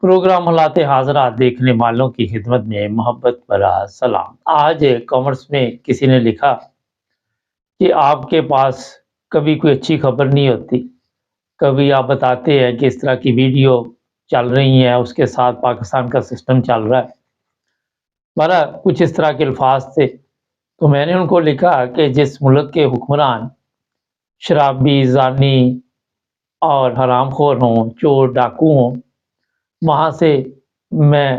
Programme حالات حاضرات دیکھنے والوں کی خدمت میں محبت بھرا سلام۔ آج کامنٹس میں کسی نے لکھا کہ آپ کے پاس کبھی کوئی اچھی خبر نہیں ہوتی، کبھی آپ بتاتے ہیں کہ اس طرح کی ویڈیو چل رہی ہیں، اس کے ساتھ پاکستان کا سسٹم چل رہا ہے، ہمارا کچھ اس طرح کے الفاظ تھے۔ تو میں نے ان کو لکھا کہ جس ملک کے حکمران شرابی، زانی اور حرام خور ہوں، چور ڈاکو ہوں، وہاں سے میں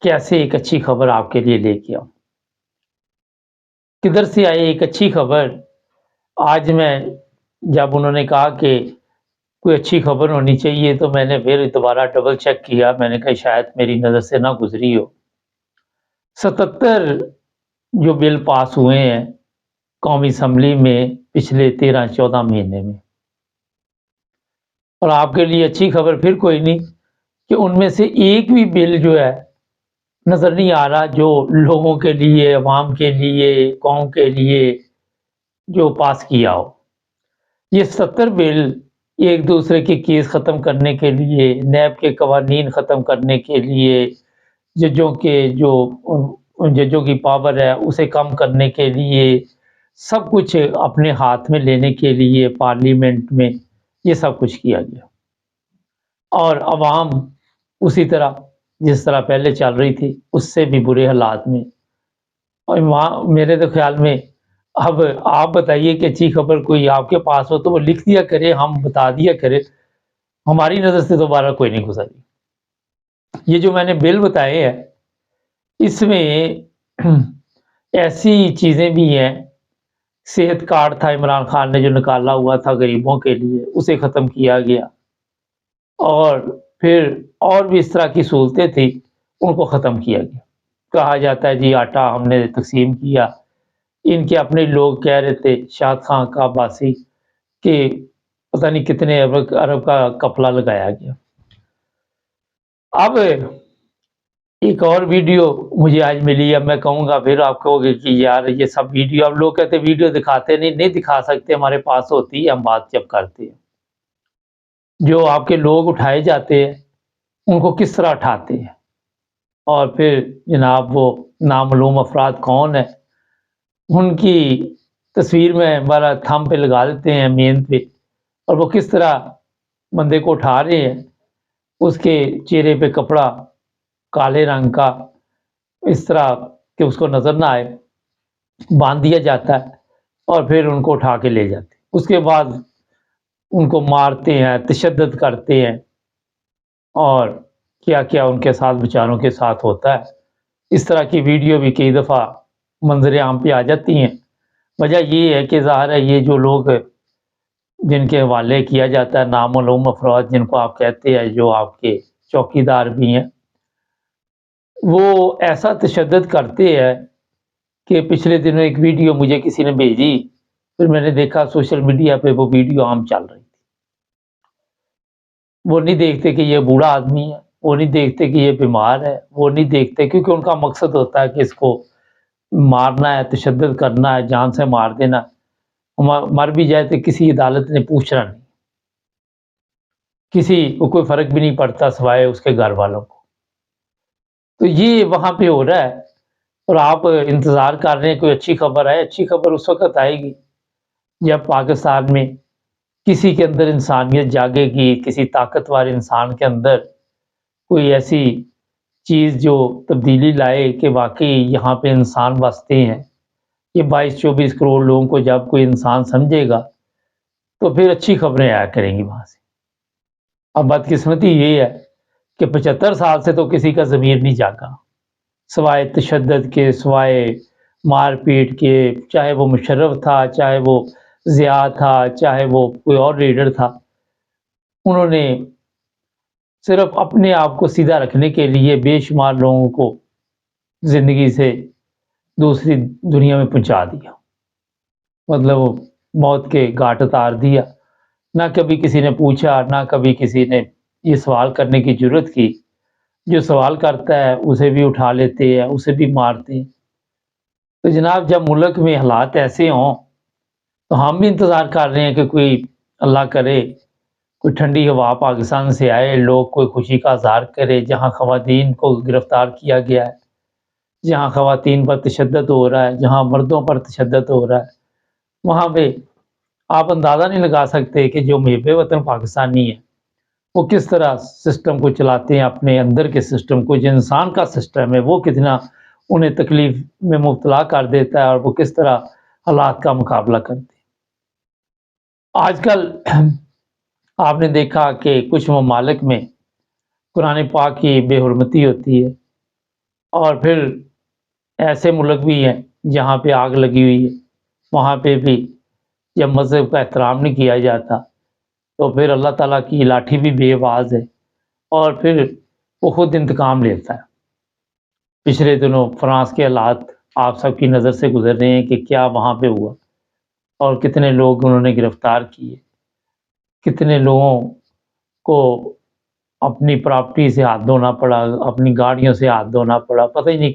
کیسے ایک اچھی خبر آپ کے لیے لے کے آؤں؟ کدھر سے آئی ایک اچھی خبر؟ آج میں جب انہوں نے کہا کہ کوئی اچھی خبر ہونی چاہیے تو میں نے پھر دوبارہ ڈبل چیک کیا، میں نے کہا شاید میری نظر سے نہ گزری ہو۔ 77 جو بل پاس ہوئے ہیں قومی اسمبلی میں پچھلے 13-14 مہینے میں، اور آپ کے لیے اچھی خبر پھر کوئی نہیں کہ ان میں سے ایک بھی بل جو ہے نظر نہیں آ رہا جو لوگوں کے لیے، عوام کے لیے، قوم کے لیے جو پاس کیا ہو۔ یہ 70 بل ایک دوسرے کے کیس ختم کرنے کے لیے، نیب کے قوانین ختم کرنے کے لیے، ججوں کی پاور ہے اسے کم کرنے کے لیے، سب کچھ اپنے ہاتھ میں لینے کے لیے پارلیمنٹ میں یہ سب کچھ کیا گیا، اور عوام اسی طرح جس طرح پہلے چل رہی تھی اس سے بھی برے حالات میں۔ اور وہاں میرے تو خیال میں اب آپ بتائیے کہ اچھی خبر کوئی آپ کے پاس ہو تو وہ لکھ دیا کرے، ہم بتا دیا کرے، ہماری نظر سے دوبارہ کوئی نہیں گزری۔ یہ جو میں نے بل بتائے ہیں اس میں ایسی چیزیں بھی ہیں، صحت کارڈ تھا عمران خان نے جو نکالا ہوا تھا غریبوں کے لیے، اسے ختم کیا گیا، اور پھر اور بھی اس طرح کی سہولتیں تھیں ان کو ختم کیا گیا۔ کہا جاتا ہے جی آٹا ہم نے تقسیم کیا، ان کے اپنے لوگ کہہ رہے تھے شاد خان کا عباسی کہ پتہ نہیں کتنے ارب کا کپلا لگایا گیا۔ اب ایک اور ویڈیو مجھے آج ملی، اب میں کہوں گا پھر آپ کہو گے کہ یار یہ سب ویڈیو، اب لوگ کہتے ہیں ویڈیو دکھاتے نہیں دکھا سکتے، ہمارے پاس ہوتی ہے ہم بات جب کرتے ہیں۔ جو آپ کے لوگ اٹھائے جاتے ہیں ان کو کس طرح اٹھاتے ہیں، اور پھر جناب وہ نامعلوم افراد کون ہیں ان کی تصویر میں ہمارا تھم پہ لگا دیتے ہیں، مین پہ، اور وہ کس طرح بندے کو اٹھا رہے ہیں، اس کے چہرے پہ کپڑا کالے رنگ کا اس طرح کہ اس کو نظر نہ آئے باندھ دیا جاتا ہے، اور پھر ان کو اٹھا کے لے جاتے ہیں۔ اس کے بعد ان کو مارتے ہیں، تشدد کرتے ہیں، اور کیا کیا ان کے ساتھ بیچاروں کے ساتھ ہوتا ہے۔ اس طرح کی ویڈیو بھی کئی دفعہ منظر عام پہ آ جاتی ہیں۔ وجہ یہ ہے کہ ظاہر ہے یہ جو لوگ جن کے حوالے کیا جاتا ہے، نامعلوم افراد جن کو آپ کہتے ہیں، جو آپ کے چوکی دار بھی ہیں، وہ ایسا تشدد کرتے ہیں کہ پچھلے دنوں ایک ویڈیو مجھے کسی نے بھیجی، پھر میں نے دیکھا سوشل میڈیا پہ وہ ویڈیو عام چل رہی تھی۔ وہ نہیں دیکھتے کہ یہ بوڑھا آدمی ہے، وہ نہیں دیکھتے کہ یہ بیمار ہے، وہ نہیں دیکھتے، کیونکہ ان کا مقصد ہوتا ہے کہ اس کو مارنا ہے، تشدد کرنا ہے، جان سے مار دینا، مر بھی جائے تو کسی عدالت نے پوچھنا نہیں، کسی کو کوئی فرق بھی نہیں پڑتا سوائے اس کے گھر والوں کو۔ تو یہ وہاں پہ ہو رہا ہے، اور آپ انتظار کر رہے ہیں کوئی اچھی خبر آئے۔ اچھی خبر اس وقت آئے گی جب پاکستان میں کسی کے اندر انسانیت جاگے گی، کسی طاقتور انسان کے اندر کوئی ایسی چیز جو تبدیلی لائے کہ واقعی یہاں پہ انسان بستے ہیں۔ یہ 22-24 کروڑ لوگوں کو جب کوئی انسان سمجھے گا تو پھر اچھی خبریں آیا کریں گی وہاں سے۔ اب بدقسمتی یہ ہے کہ 75 سال سے تو کسی کا ضمیر نہیں جاگا، سوائے تشدد کے، سوائے مار پیٹ کے، چاہے وہ مشرف تھا، چاہے وہ ضیاء تھا، چاہے وہ کوئی اور لیڈر تھا، انہوں نے صرف اپنے آپ کو سیدھا رکھنے کے لیے بے شمار لوگوں کو زندگی سے دوسری دنیا میں پہنچا دیا، مطلب وہ موت کے گھاٹ اتار دیا۔ نہ کبھی کسی نے پوچھا، نہ کبھی کسی نے یہ سوال کرنے کی جرت کی، جو سوال کرتا ہے اسے بھی اٹھا لیتے ہیں، اسے بھی مارتے ہیں۔ تو جناب جب ملک میں حالات ایسے ہوں تو ہم بھی انتظار کر رہے ہیں کہ کوئی اللہ کرے کوئی ٹھنڈی ہوا پاکستان سے آئے لوگ کوئی خوشی کا اظہار کرے، جہاں خواتین کو گرفتار کیا گیا ہے، جہاں خواتین پر تشدد ہو رہا ہے، جہاں مردوں پر تشدد ہو رہا ہے، وہاں پہ آپ اندازہ نہیں لگا سکتے کہ جو محب وطن پاکستانی ہیں وہ کس طرح سسٹم کو چلاتے ہیں، اپنے اندر کے سسٹم کو، جو انسان کا سسٹم ہے وہ کتنا انہیں تکلیف میں مبتلا کر دیتا ہے، اور وہ کس طرح حالات کا مقابلہ کرتے ہیں۔ آج کل آپ نے دیکھا کہ کچھ ممالک میں قرآن پاک کی بے حرمتی ہوتی ہے، اور پھر ایسے ملک بھی ہیں جہاں پہ آگ لگی ہوئی ہے، وہاں پہ بھی جب مذہب کا احترام نہیں کیا جاتا تو پھر اللہ تعالیٰ کی لاٹھی بھی بے آواز ہے، اور پھر وہ خود انتقام لیتا ہے۔ پچھلے دنوں فرانس کے حالات آپ سب کی نظر سے گزر رہے ہیں کہ کیا وہاں پہ ہوا، اور کتنے لوگ انہوں نے گرفتار کیے، کتنے لوگوں کو اپنی پراپرٹی سے ہاتھ دھونا پڑا، اپنی گاڑیوں سے ہاتھ دھونا پڑا، پتہ ہی نہیں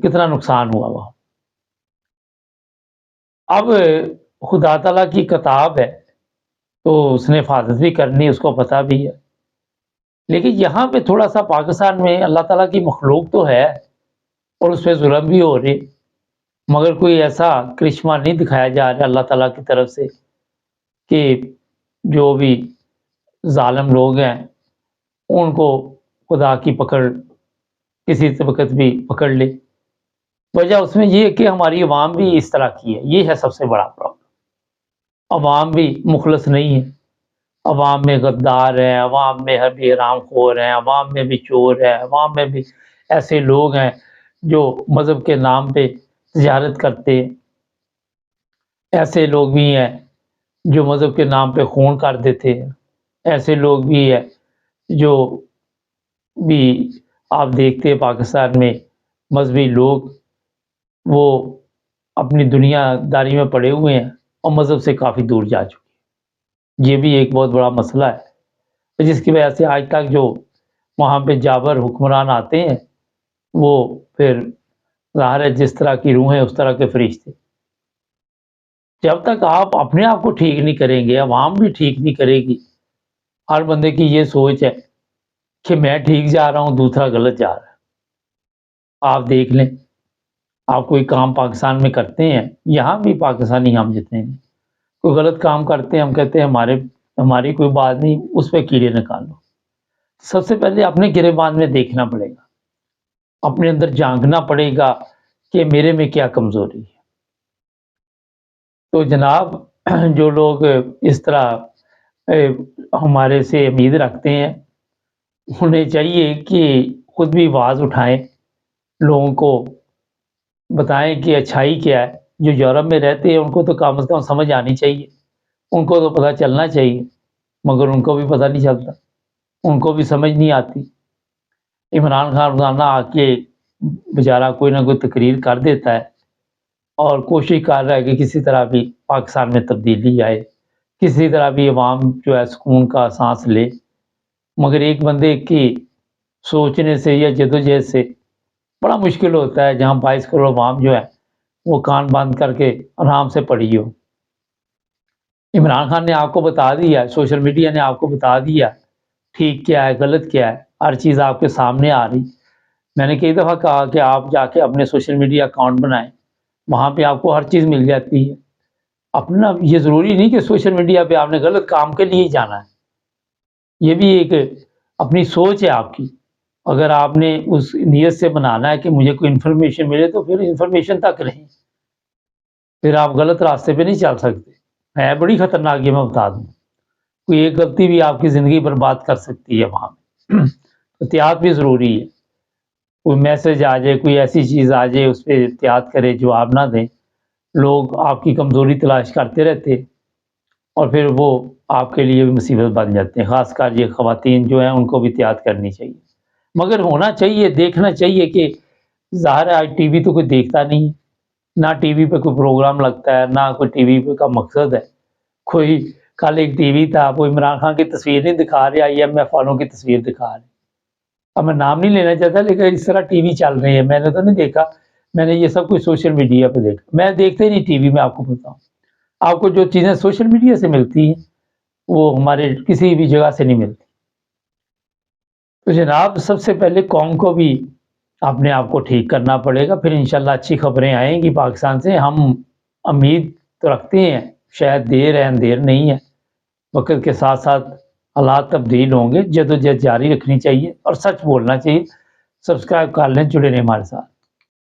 کتنا نقصان ہوا وہاں۔ اب خدا تعالیٰ کی کتاب ہے تو اس نے حفاظت بھی کرنی، اس کو پتہ بھی ہے، لیکن یہاں پہ تھوڑا سا پاکستان میں اللہ تعالیٰ کی مخلوق تو ہے اور اس پہ ظلم بھی ہو رہے، مگر کوئی ایسا کرشمہ نہیں دکھایا جا رہا اللہ تعالیٰ کی طرف سے کہ جو بھی ظالم لوگ ہیں ان کو خدا کی پکڑ کسی وقت بھی پکڑ لے۔ وجہ اس میں یہ ہے کہ ہماری عوام بھی اس طرح کی ہے، یہ ہے سب سے بڑا پرابلم۔ عوام بھی مخلص نہیں ہے، عوام میں غدار ہیں، عوام میں بھی حرام خور ہیں، عوام میں بھی چور ہیں، عوام میں بھی ایسے لوگ ہیں جو مذہب کے نام پہ تجارت کرتے ہیں، ایسے لوگ بھی ہیں جو مذہب کے نام پہ خون کر دیتے ہیں، ایسے لوگ بھی ہیں جو بھی آپ دیکھتے ہیں پاکستان میں مذہبی لوگ وہ اپنی دنیا داری میں پڑے ہوئے ہیں اور مذہب سے کافی دور جا چکے ہیں۔ یہ بھی ایک بہت بڑا مسئلہ ہے جس کی وجہ سے آج تک جو وہاں پہ جابر حکمران آتے ہیں وہ پھر ظاہر ہے جس طرح کی روح ہیں اس طرح کے فرشتے۔ جب تک آپ اپنے آپ کو ٹھیک نہیں کریں گے، عوام بھی ٹھیک نہیں کرے گی، ہر بندے کی یہ سوچ ہے کہ میں ٹھیک جا رہا ہوں دوسرا غلط جا رہا ہے۔ آپ دیکھ لیں، آپ کوئی کام پاکستان میں کرتے ہیں، یہاں بھی پاکستانی ہم جتنے ہیں کوئی غلط کام کرتے ہیں، ہم کہتے ہیں ہماری کوئی بات نہیں، اس پہ کیڑے نکال لو۔ سب سے پہلے اپنے گریبان میں دیکھنا پڑے گا، اپنے اندر جھانکنا پڑے گا کہ میرے میں کیا کمزوری ہے۔ تو جناب جو لوگ اس طرح ہمارے سے امید رکھتے ہیں انہیں چاہیے کہ خود بھی آواز اٹھائیں، لوگوں کو بتائیں کہ اچھائی کیا ہے۔ جو یورپ میں رہتے ہیں ان کو تو کم از کم سمجھ آنی چاہیے، ان کو تو پتہ چلنا چاہیے، مگر ان کو بھی پتہ نہیں چلتا، ان کو بھی سمجھ نہیں آتی۔ عمران خان روزانہ آ کے بیچارہ کوئی نہ کوئی تقریر کر دیتا ہے اور کوشش کر رہا ہے کہ کسی طرح بھی پاکستان میں تبدیلی آئے، کسی طرح بھی عوام جو ہے سکون کا سانس لے، مگر ایک بندے کی سوچنے سے یا جدوجہد سے بڑا مشکل ہوتا ہے جہاں 22 کروڑ عوام جو ہے وہ کان بند کر کے آرام سے پڑی ہو۔ عمران خان نے آپ کو بتا دیا، سوشل میڈیا نے آپ کو بتا دیا ٹھیک کیا ہے غلط کیا ہے، ہر چیز آپ کے سامنے آ رہی۔ میں نے کئی دفعہ کہا کہ آپ جا کے اپنے سوشل میڈیا اکاؤنٹ بنائیں، وہاں پہ آپ کو ہر چیز مل جاتی ہے۔ اپنا یہ ضروری نہیں کہ سوشل میڈیا پہ آپ نے غلط کام کے لیے ہی جانا ہے، یہ بھی ایک اپنی سوچ ہے آپ کی۔ اگر آپ نے اس نیت سے بنانا ہے کہ مجھے کوئی انفارمیشن ملے تو پھر انفارمیشن تک رہیں، پھر آپ غلط راستے پہ نہیں چل سکتے۔ ہے بڑی خطرناک، یہ میں بتا دوں، کوئی ایک غلطی بھی آپ کی زندگی برباد کر سکتی ہے وہاں میں۔ احتیاط بھی ضروری ہے، کوئی میسج آ جائے، کوئی ایسی چیز آ جائے اس پہ احتیاط کرے، جواب نہ دیں۔ لوگ آپ کی کمزوری تلاش کرتے رہتے اور پھر وہ آپ کے لیے بھی مصیبت بن جاتے ہیں، خاص کر یہ خواتین جو ہیں ان کو بھی احتیاط کرنی چاہیے۔ مگر ہونا چاہیے، دیکھنا چاہیے کہ ظاہر ہے آج ٹی وی تو کوئی دیکھتا نہیں ہے، نہ ٹی وی پہ کوئی پروگرام لگتا ہے، نہ کوئی ٹی وی پہ کا مقصد ہے۔ کوئی کل ایک ٹی وی تھا، وہ عمران خان کی تصویر نہیں دکھا رہے، IMF والوں کی تصویر دکھا رہے۔ اب میں نام نہیں لینا چاہتا لیکن اس طرح ٹی وی چل رہے ہیں، میں نے تو نہیں دیکھا، میں نے یہ سب کچھ سوشل میڈیا پہ دیکھا۔ میں دیکھتے ہی نہیں ٹی وی میں، آپ کو بتاؤں، آپ کو جو چیزیں سوشل میڈیا سے ملتی ہیں وہ ہمارے کسی بھی جگہ سے نہیں ملتی۔ تو جناب سب سے پہلے قوم کو بھی اپنے آپ کو ٹھیک کرنا پڑے گا، پھر انشاءاللہ اچھی خبریں آئیں گی پاکستان سے۔ ہم امید تو رکھتے ہیں، شاید دیر ہے اندیر نہیں ہے، وقت کے ساتھ ساتھ حالات تبدیل ہوں گے، جدوجہد جاری رکھنی چاہیے اور سچ بولنا چاہیے۔ سبسکرائب کر لیں، جڑے رہیں ہمارے ساتھ۔